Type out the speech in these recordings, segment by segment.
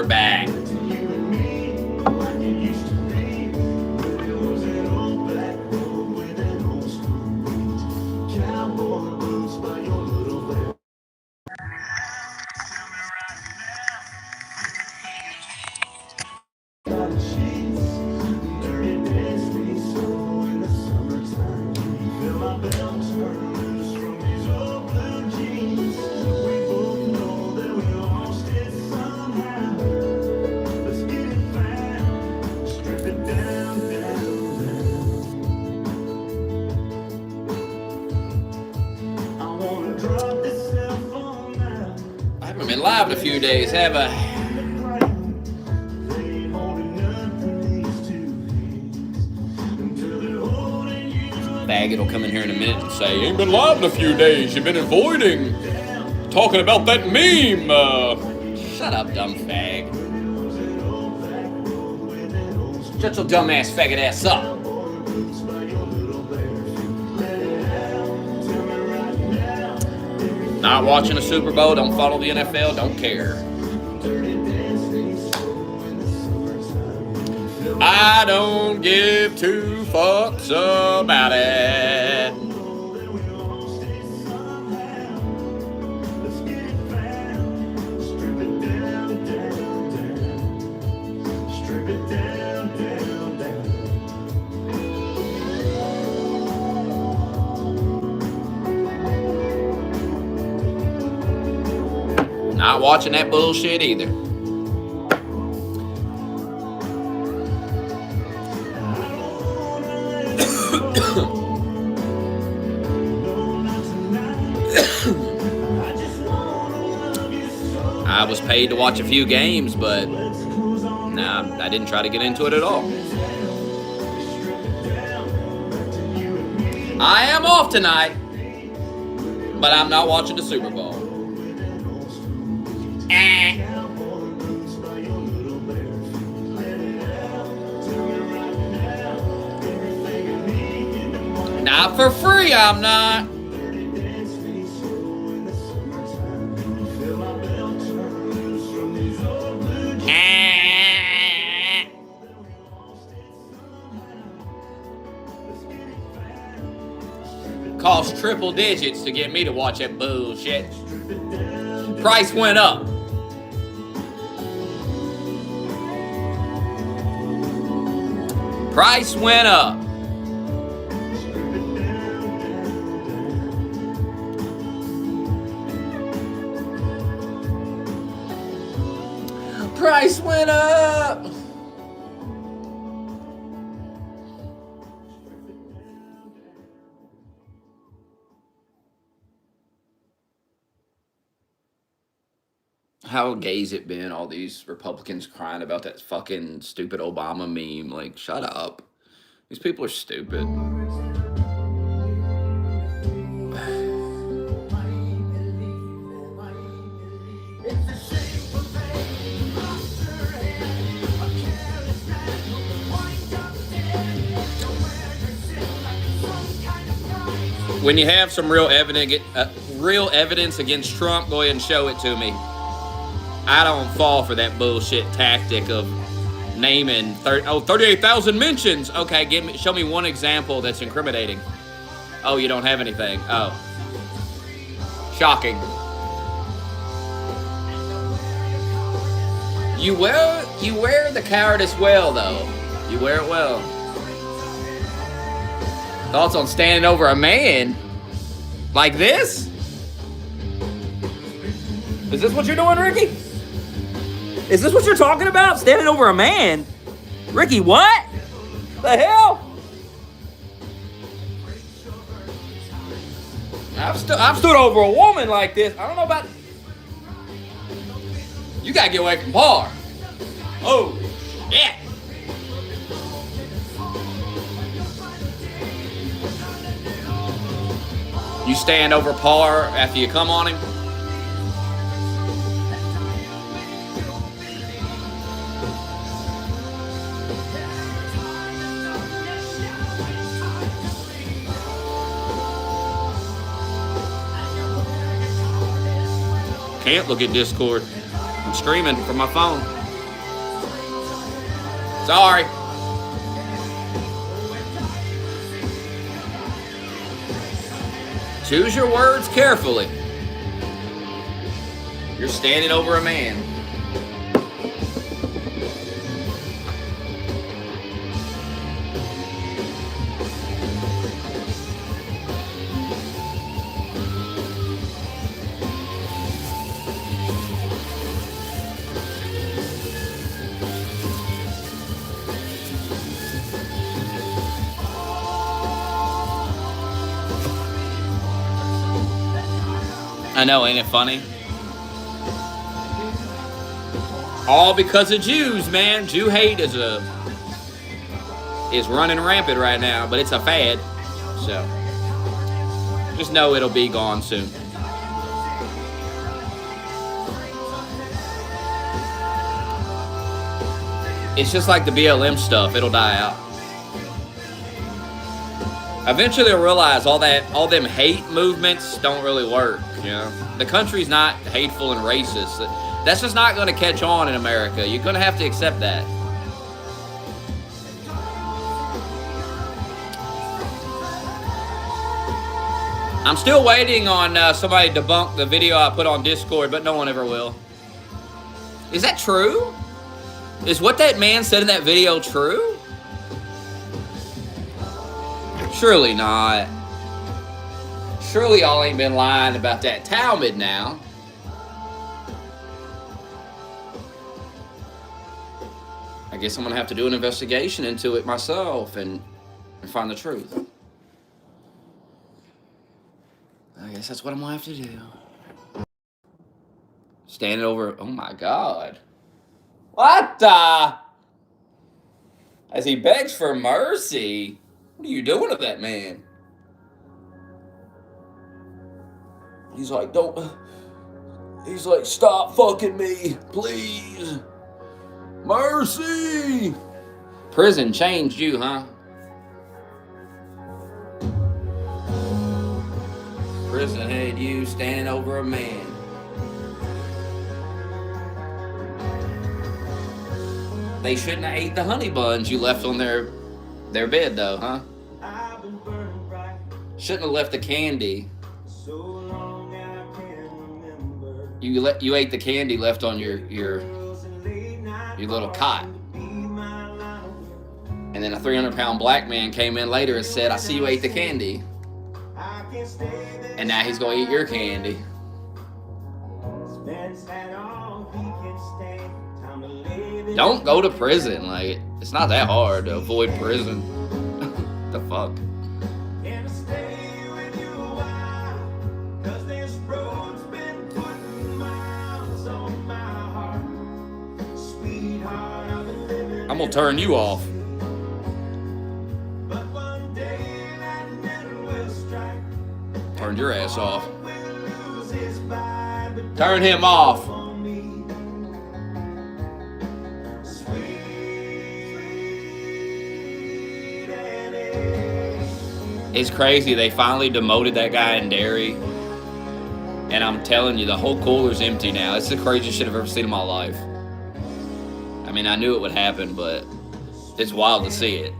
back. I haven't been live in a few days, have I? Faggot will come in here in a minute and say, "You ain't been live in a few days. You've been avoiding talking about that meme." Shut up, dumb fag. Shut your dumb ass faggot ass up. Not watching the Super Bowl, don't follow the NFL, don't care. I don't give two fucks about it. Not watching that bullshit either. I was paid to watch a few games, but nah, I didn't try to get into it at all. I am off tonight, but I'm not watching the Super Bowl. Not for free, I'm not. Cost triple digits to get me to watch that bullshit. Price went up. Price went up. Price went up. How gay's it been? All these Republicans crying about that fucking stupid Obama meme. Like, shut up. These people are stupid. When you have some real evidence against Trump, go ahead and show it to me. I don't fall for that bullshit tactic of naming 38,000 mentions. Okay, show me one example that's incriminating. Oh, you don't have anything. Oh. Shocking. You wear the cowardice well, though. You wear it well. Thoughts on standing over a man like this? Is this what you're doing, Ricky? Is this what you're talking about? Standing over a man? Ricky, what? The hell? I've stood over a woman like this. I don't know about... You gotta get away from Par. Oh, yeah. You stand over Par after you come on him? Can't look at Discord. I'm streaming from my phone. Sorry. Choose your words carefully. You're standing over a man. I know, ain't it funny? All because of Jews, man. Jew hate is running rampant right now, but it's a fad. So just know it'll be gone soon. It's just like the BLM stuff, it'll die out. Eventually they'll realize all them hate movements don't really work, you know. The country's not hateful and racist. That's just not going to catch on in America. You're going to have to accept that. I'm still waiting on somebody to debunk the video I put on Discord, but no one ever will. Is that true? Is what that man said in that video true? Surely not. Surely y'all ain't been lying about that Talmud now. I guess I'm gonna have to do an investigation into it myself and find the truth. I guess that's what I'm gonna have to do. Standing over, oh my God. What the? As he begs for mercy. What are you doing to that man? He's like, don't. He's like, stop fucking me, please. Mercy. Prison changed you, huh? Prison had you standing over a man. They shouldn't have ate the honey buns you left on their bed, though, huh? Shouldn't have left the candy. You ate the candy left on your little cot. And then a 300-pound black man came in later and said, I see you ate the candy. And now he's going to eat your candy. Don't go to prison. Like, it's not that hard to avoid prison. The fuck? I'm gonna turn you off. Turned your ass off. Turn him off. It's crazy. They finally demoted that guy in Derry. And I'm telling you, the whole cooler's empty now. It's the craziest shit I've ever seen in my life. I mean, I knew it would happen, but it's wild to see it.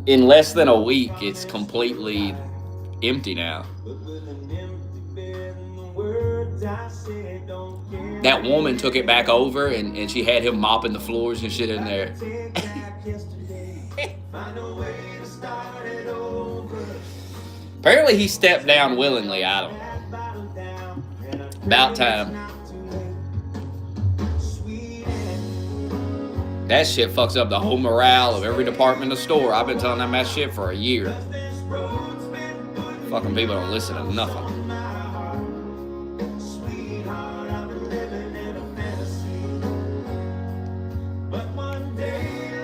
In less than a week, it's completely empty now. That woman took it back over, and she had him mopping the floors and shit in there. Apparently he stepped down willingly. I don't know. About time. That shit fucks up the whole morale of every department in the store. I've been telling them that shit for a year. Fucking people don't listen to nothing.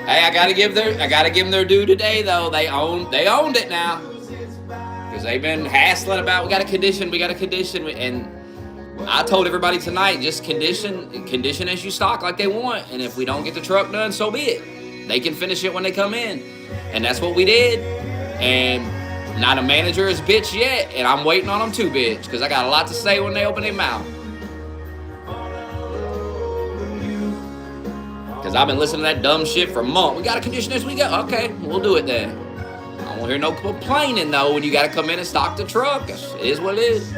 Hey, I gotta give them their due today though. They owned it now. Because they've been hassling about we got a condition, and I told everybody tonight, just condition as you stock like they want, and if we don't get the truck done, so be it. They can finish it when they come in, and that's what we did. And not a manager is bitch yet, and I'm waiting on them to bitch, because I got a lot to say when they open their mouth. Because Because I've been listening to that dumb shit for months. We got to condition this. We got, okay, we'll do it then. I won't hear no complaining, though, when you got to come in and stock the truck. It is what it is.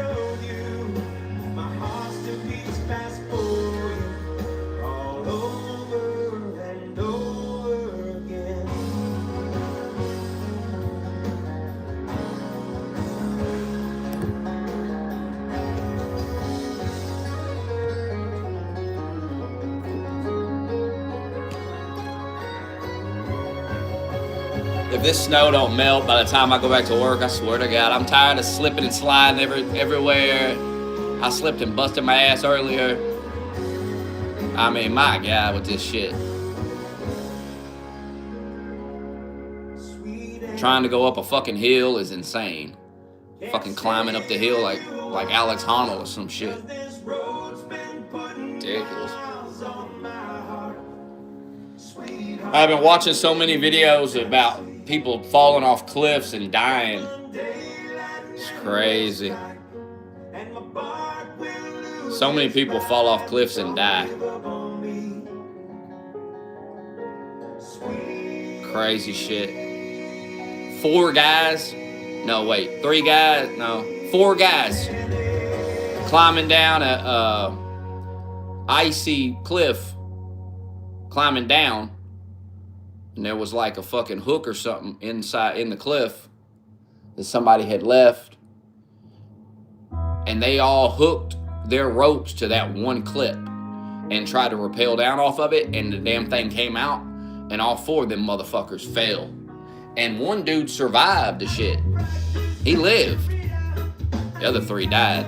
If this snow don't melt by the time I go back to work, I swear to God, I'm tired of slipping and sliding everywhere. I slipped and busted my ass earlier. I mean, my God, with this shit. Trying to go up a fucking hill is insane. Fucking climbing up the hill like Alex Honnold or some shit. Ridiculous. I've been watching so many videos about people falling off cliffs and dying. It's crazy. So many people fall off cliffs and die. Crazy shit. 4 guys. No, wait. 3 guys. No. 4 guys climbing down a icy cliff. Climbing down. And there was like a fucking hook or something inside in the cliff that somebody had left. And they all hooked their ropes to that one clip and tried to rappel down off of it. And the damn thing came out. And all 4 of them motherfuckers fell. And one dude survived the shit. He lived. The other 3 died.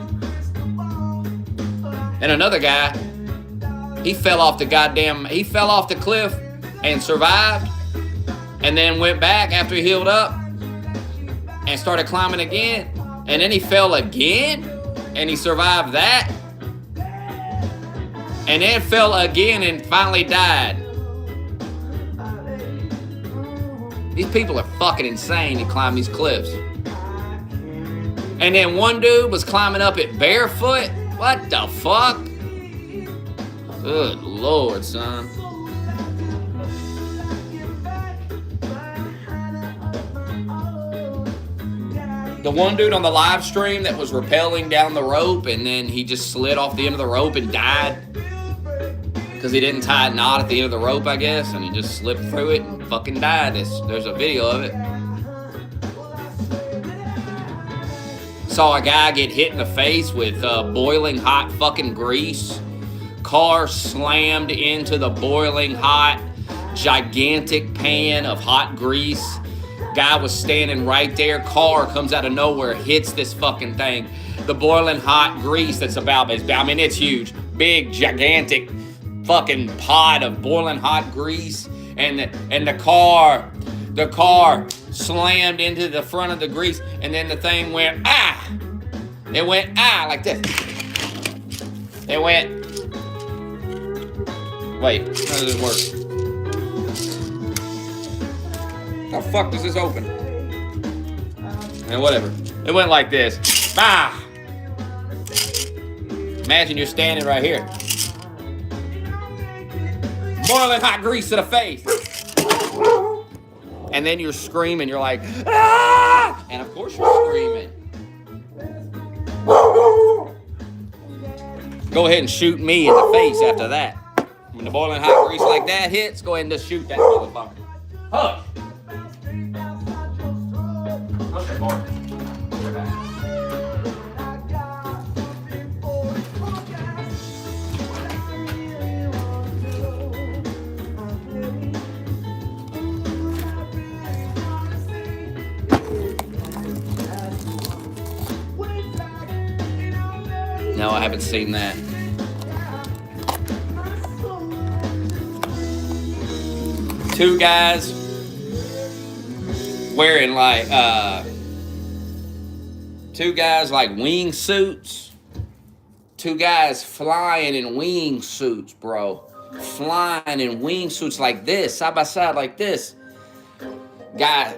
And another guy, he fell off the cliff and survived. And then went back after he healed up and started climbing again. And then he fell again and he survived that. And then fell again and finally died. These people are fucking insane to climb these cliffs. And then one dude was climbing up it barefoot. What the fuck? Good Lord, son. The one dude on the live stream that was rappelling down the rope and then he just slid off the end of the rope and died because he didn't tie a knot at the end of the rope, I guess, and he just slipped through it and fucking died. There's a video of it. Saw a guy get hit in the face with boiling hot fucking grease. Car slammed into the boiling hot, gigantic pan of hot grease. Guy was standing right there. Car comes out of nowhere, hits this fucking thing. The boiling hot grease that's it's huge. Big, gigantic fucking pot of boiling hot grease. And the car slammed into the front of the grease. And then the thing went, ah! It went, ah, like this. It went, wait, how does it work? How the fuck does this open? And whatever. It went like this. Ah! Imagine you're standing right here. Boiling hot grease to the face. And then you're screaming. You're like, ah! And of course you're screaming. Go ahead and shoot me in the face after that. When the boiling hot grease like that hits, go ahead and just shoot that motherfucker. Hush. No, I haven't seen that. Two guys wearing like wingsuits. 2 guys flying in wingsuits, bro. Flying in wingsuits like this, side by side like this. Guy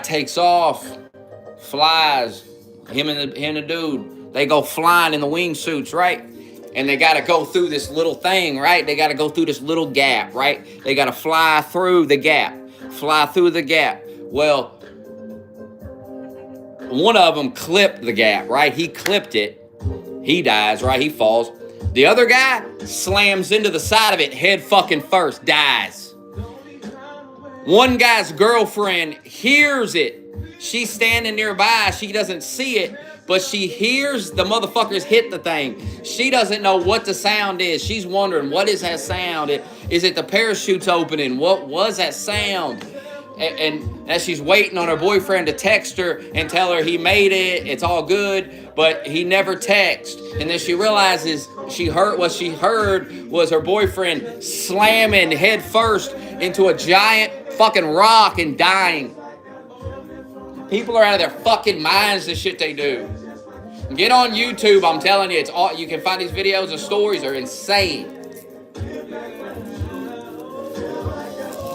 takes off, flies. Him and the dude, they go flying in the wingsuits, right? and they got to go through this little thing, right? They got to go through this little gap, right? They got to fly through the gap. Fly through the gap. Well, one of them clipped the gap, right? He clipped it. He dies, right? He falls. The other guy slams into the side of it head fucking first, dies. One guy's girlfriend hears it. She's standing nearby. She doesn't see it, but she hears the motherfuckers hit the thing. She doesn't know what the sound is. She's wondering, what is that sound? Is it the parachutes opening? What was that sound? And as she's waiting on her boyfriend to text her and tell her he made it, it's all good, but he never texts. And then she realizes what she heard was her boyfriend slamming head first into a giant fucking rock and dying. People are out of their fucking minds, the shit they do. Get on YouTube, I'm telling you, it's all you can find. These videos and stories are insane.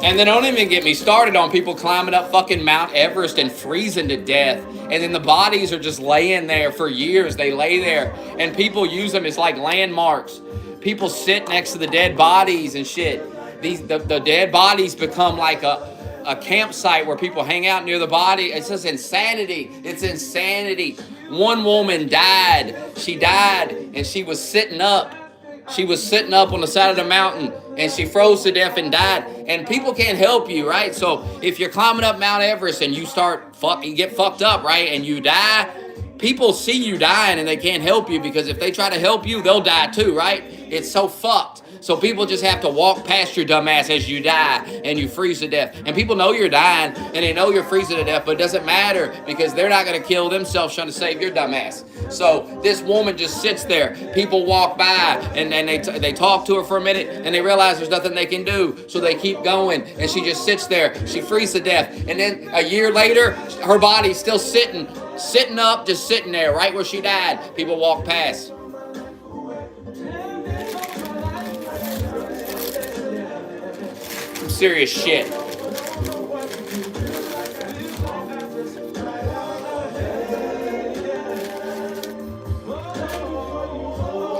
And then don't even get me started on people climbing up fucking Mount Everest and freezing to death. And then the bodies are just laying there for years. They lay there and people use them as like landmarks. People sit next to the dead bodies and shit. The dead bodies become like a campsite where people hang out near the body. It's just insanity. It's insanity. One woman died. She died and she was sitting up. She was sitting up on the side of the mountain and she froze to death and died. And people can't help you, right? So if you're climbing up Mount Everest and you get fucked up, right? And you die, people see you dying and they can't help you because if they try to help you, they'll die too, right? It's so fucked. So people just have to walk past your dumb ass as you die and you freeze to death. And people know you're dying and they know you're freezing to death, but it doesn't matter because they're not going to kill themselves trying to save your dumb ass. So this woman just sits there. People walk by and they talk to her for a minute and they realize there's nothing they can do. So they keep going and she just sits there. She freezes to death. And then a year later, her body's still sitting up, just sitting there right where she died. People walk past. Serious shit.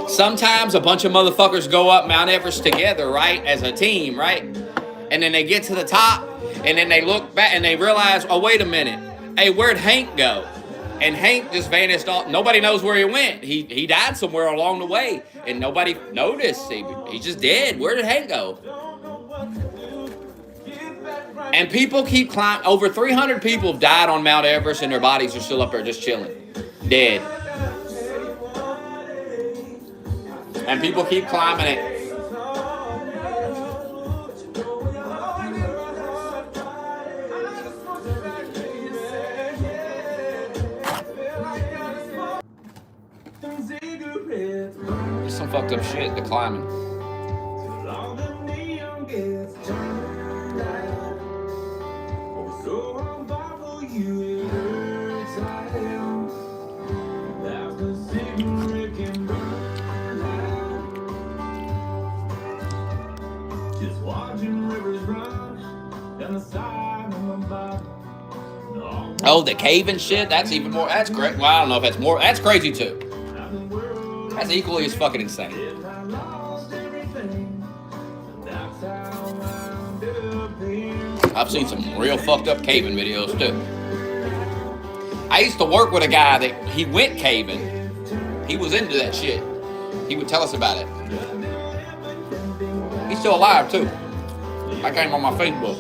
Sometimes a bunch of motherfuckers go up Mount Everest together, right? As a team, right? And then they get to the top and then they look back and they realize, oh, wait a minute. Hey, where'd Hank go? And Hank just vanished off. Nobody knows where he went. He died somewhere along the way and nobody noticed. He just dead. Where did Hank go? And people keep climbing. Over 300 people have died on Mount Everest and their bodies are still up there just chilling. Dead. And people keep climbing it. It's some fucked up shit, the climbing. Oh, the cave and shit? That's even more. That's great. Well, I don't know if that's more. That's crazy too. That's equally as fucking insane. I've seen some real fucked up caving videos too. I used to work with a guy that he went caving. He was into that shit. He would tell us about it. He's still alive too. I got him on my Facebook.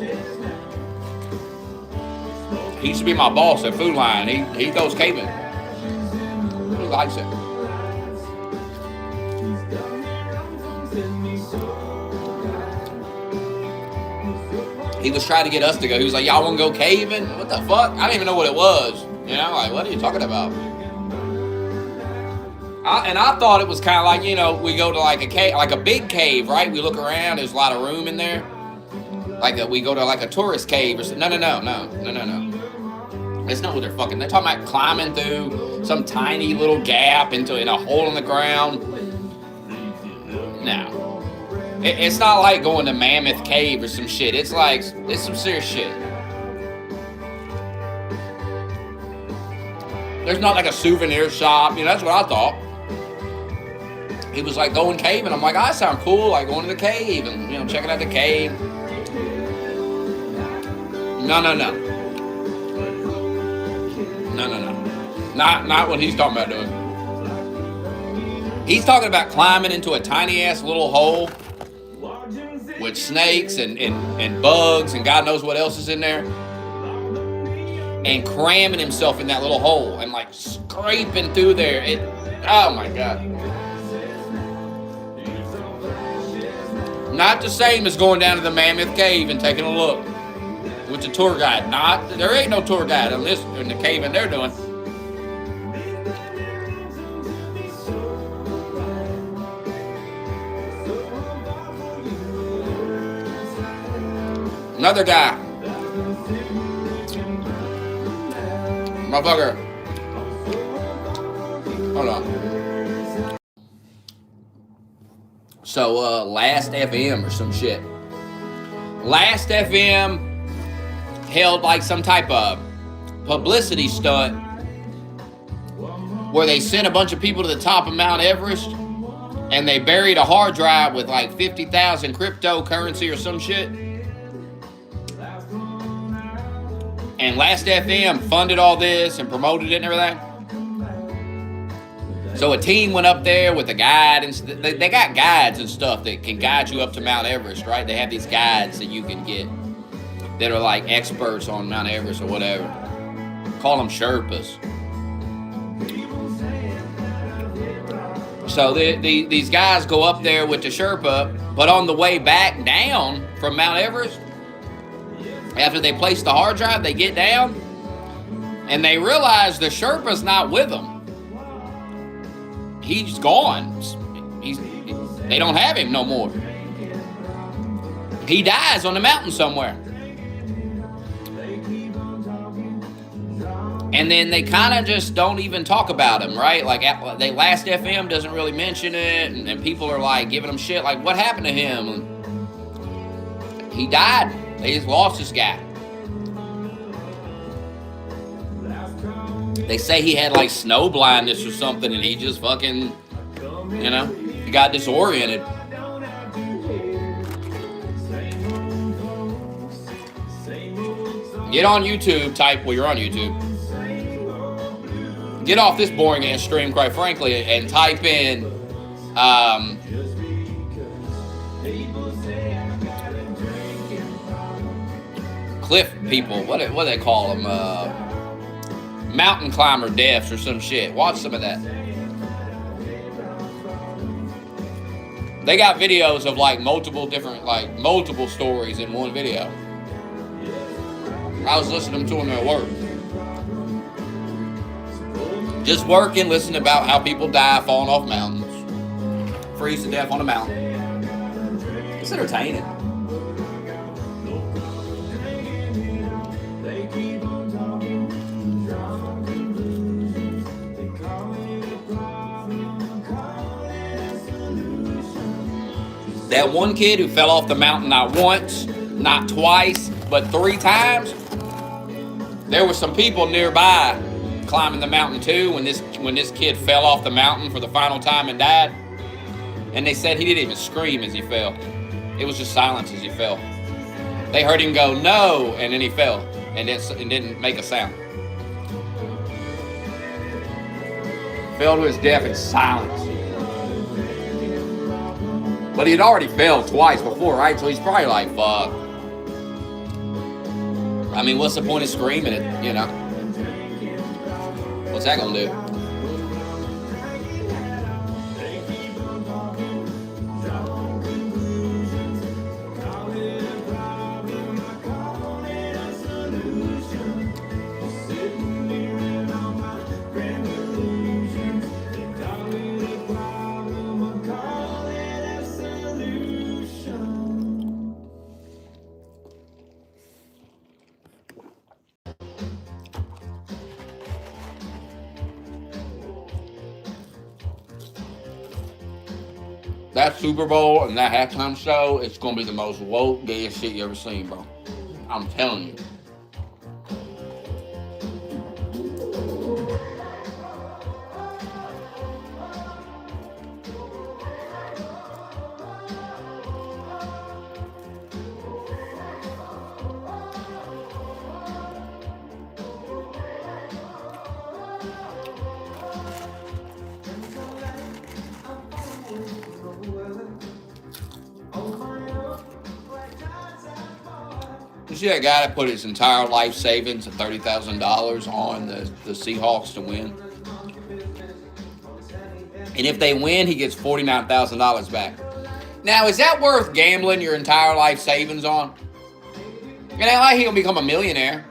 He used to be my boss at Food Line. He goes caving. He likes it. He was trying to get us to go. He was like, y'all want to go caving? What the fuck? I didn't even know what it was. You know, like, what are you talking about? I thought it was kind of like, you know, we go to like a cave, like a big cave, right? We look around, there's a lot of room in there. Like we go to like a tourist cave or something. No. It's not what they're talking about climbing through some tiny little gap in a hole in the ground. No. It's not like going to Mammoth Cave or some shit. It's some serious shit. There's not like a souvenir shop. You know, that's what I thought. he was like going caving. I'm like, oh, that sounds cool, like going to the cave and, you know, checking out the cave. No. Not what he's talking about doing. He's talking about climbing into a tiny ass little hole with snakes and bugs and God knows what else is in there, and cramming himself in that little hole and like scraping through there. Oh my God. Not the same as going down to the Mammoth Cave and taking a look with the tour guide. There ain't no tour guide in the cave and they're doing. Another guy. Motherfucker. Hold on. So, Last FM or some shit. Last FM held like some type of publicity stunt where they sent a bunch of people to the top of Mount Everest and they buried a hard drive with like 50,000 cryptocurrency or some shit. And Last FM funded all this and promoted it and everything. So a team went up there with a guide, and they got guides and stuff that can guide you up to Mount Everest, right? They have these guides that you can get that are like experts on Mount Everest or whatever. Call them Sherpas. So these guys go up there with the Sherpa, but on the way back down from Mount Everest, after they place the hard drive, they get down and they realize the Sherpa's not with them. He's gone. They don't have him no more. He dies on the mountain somewhere. And then they kind of just don't even talk about him, right? Like, Last FM doesn't really mention it, and people are like giving him shit, like, what happened to him? And he died. They just lost this guy. They say he had like snow blindness or something, and he just fucking, you know, he got disoriented. Get on YouTube, well, you're on YouTube. Get off this boring ass stream, quite frankly, and type in cliff people. What do they call them? Mountain climber deaths or some shit. Watch some of that. They got videos of like multiple stories in one video. I was listening to them at work. Just working, listening about how people die falling off mountains. Freeze to death on a mountain. It's entertaining. That one kid who fell off the mountain not once, not twice, but 3 times. There were some people nearby climbing the mountain too when this kid fell off the mountain for the final time and died. And they said he didn't even scream as he fell. It was just silence as he fell. They heard him go, no, and then he fell and didn't make a sound. Fell to his death in silence. But he had already failed twice before, right? So he's probably like, fuck. I mean, what's the point of screaming it, you know? What's that gonna do? That Super Bowl and that halftime show, it's gonna be the most woke, gayest shit you ever seen, bro. I'm telling you. You see that guy that put his entire life savings of $30,000 on the Seahawks to win? And if they win, he gets $49,000 back. Now, is that worth gambling your entire life savings on? And ain't like he gonna become a millionaire.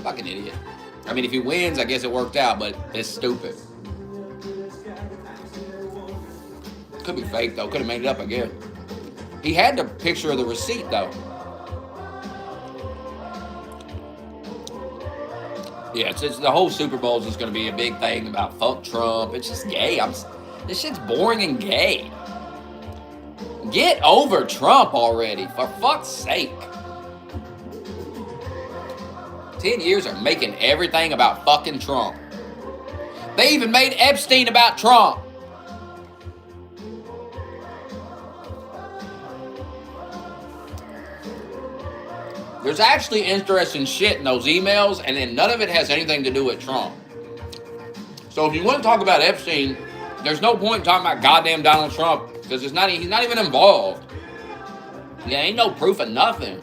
Fucking idiot. I mean, if he wins, I guess it worked out, but it's stupid. Could be fake, though. Could have made it up, I guess. He had the picture of the receipt, though. Yeah, it's the whole Super Bowl is just going to be a big thing about fuck Trump. It's just gay. This shit's boring and gay. Get over Trump already, for fuck's sake. 10 years of making everything about fucking Trump. They even made Epstein about Trump. There's actually interesting shit in those emails, and then none of it has anything to do with Trump. So if you want to talk about Epstein, there's no point in talking about goddamn Donald Trump, because he's not even involved. There ain't no proof of nothing.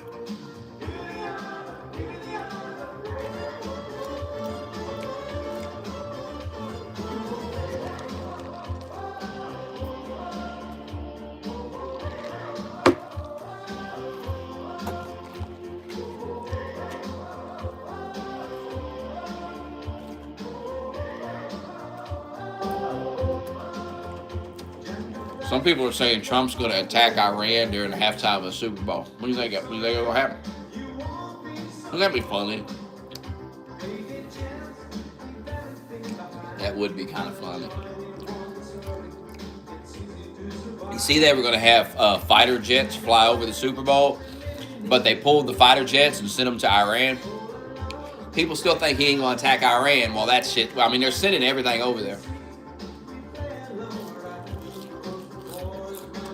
Some people are saying Trump's going to attack Iran during the halftime of the Super Bowl. What do you think? What do you think will happen? Wouldn't that be funny? That would be kind of funny. You see, they were going to have fighter jets fly over the Super Bowl, but they pulled the fighter jets and sent them to Iran. People still think he ain't going to attack Iran. Well, that shit. Well, I mean, they're sending everything over there.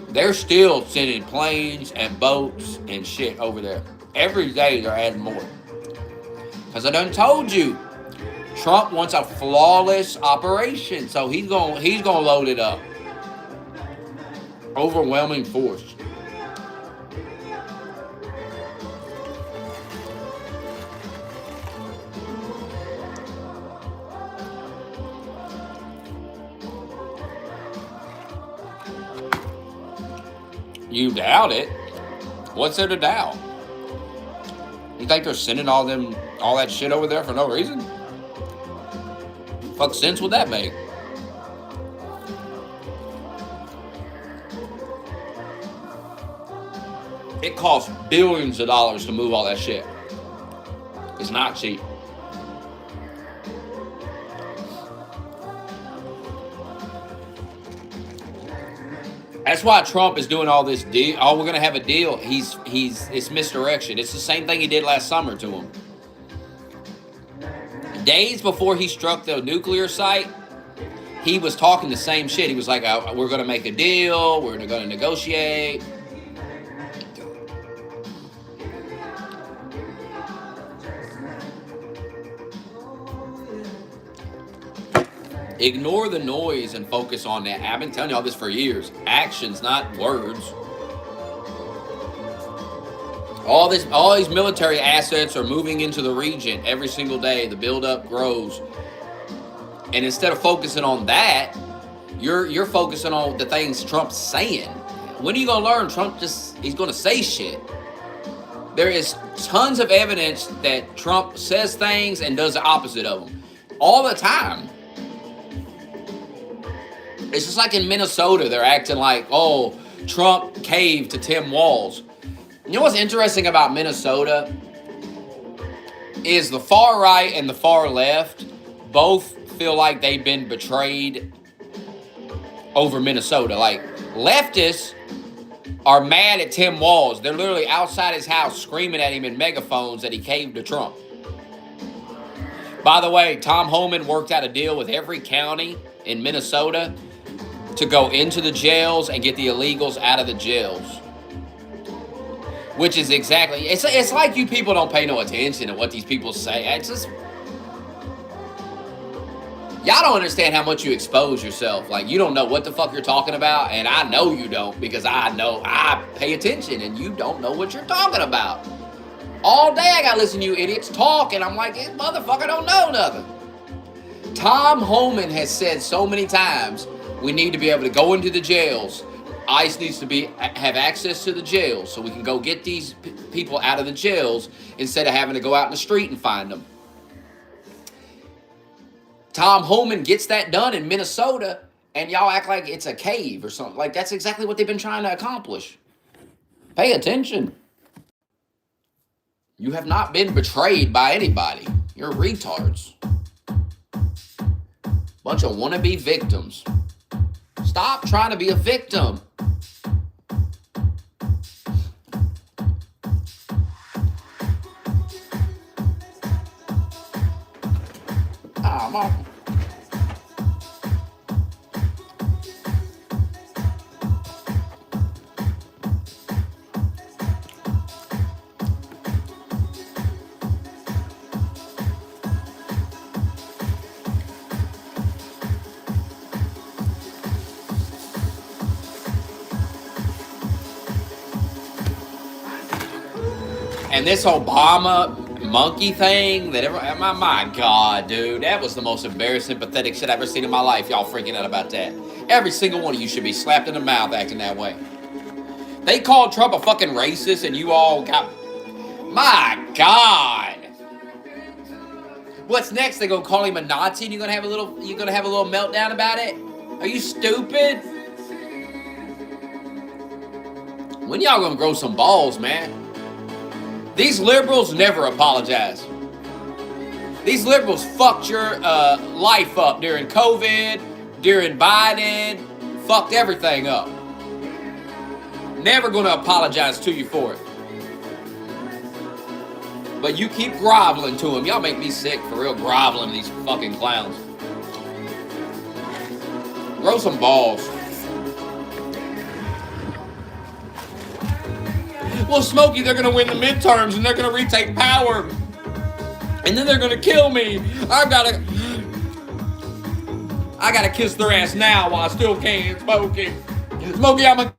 They're still sending planes and boats and shit over there. Every day they're adding more. Because I done told you, Trump wants a flawless operation, so he's gonna load it up. Overwhelming force. You doubt it? What's there to doubt? You think they're sending all that shit over there for no reason? Fuck sense would that make? It costs billions of dollars to move all that shit. It's not cheap. That's why Trump is doing all this deal. Oh, we're gonna have a deal. It's misdirection. It's the same thing he did last summer to him. Days before he struck the nuclear site, he was talking the same shit. He was like, we're gonna make a deal. We're gonna negotiate. Ignore the noise and focus on that. I've been telling you all this for years. Actions, not words. All these military assets are moving into the region every single day. The buildup grows. And instead of focusing on that, you're focusing on the things Trump's saying. When are you gonna learn he's gonna say shit? There is tons of evidence that Trump says things and does the opposite of them. All the time. It's just like in Minnesota, they're acting like, oh, Trump caved to Tim Walz. You know what's interesting about Minnesota? Is the far right and the far left both feel like they've been betrayed over Minnesota. Like, leftists are mad at Tim Walz. They're literally outside his house screaming at him in megaphones that he caved to Trump. By the way, Tom Homan worked out a deal with every county in Minnesota to go into the jails and get the illegals out of the jails. Which is exactly, it's like you people don't pay no attention to what these people say. It's just, y'all don't understand how much you expose yourself. Like, you don't know what the fuck you're talking about, and I know you don't, because I know I pay attention, and you don't know what you're talking about. All day I got to listen to you idiots talk, and I'm like, this motherfucker don't know nothing. Tom Homan has said so many times, we need to be able to go into the jails. ICE needs to have access to the jails so we can go get these people out of the jails instead of having to go out in the street and find them. Tom Homan gets that done in Minnesota, and y'all act like it's a cave or something. Like, that's exactly what they've been trying to accomplish. Pay attention. You have not been betrayed by anybody. You're retards. Bunch of wannabe victims. Stop trying to be a victim. And this Obama monkey thing my God, dude, that was the most embarrassing, pathetic shit I've ever seen in my life. Y'all freaking out about that. Every single one of you should be slapped in the mouth acting that way. They called Trump a fucking racist, and you all got, my God. What's next? They're gonna call him a Nazi, and you're gonna have a little meltdown about it? Are you stupid? When y'all gonna grow some balls, man? These liberals never apologize. These liberals fucked your life up during COVID, during Biden, fucked everything up. Never going to apologize to you for it. But you keep groveling to them. Y'all make me sick for real, groveling to these fucking clowns. Grow some balls. Well, Smokey, they're going to win the midterms and they're going to retake power. And then they're going to kill me. I got to kiss their ass now while I still can, Smokey. Smokey, I'm a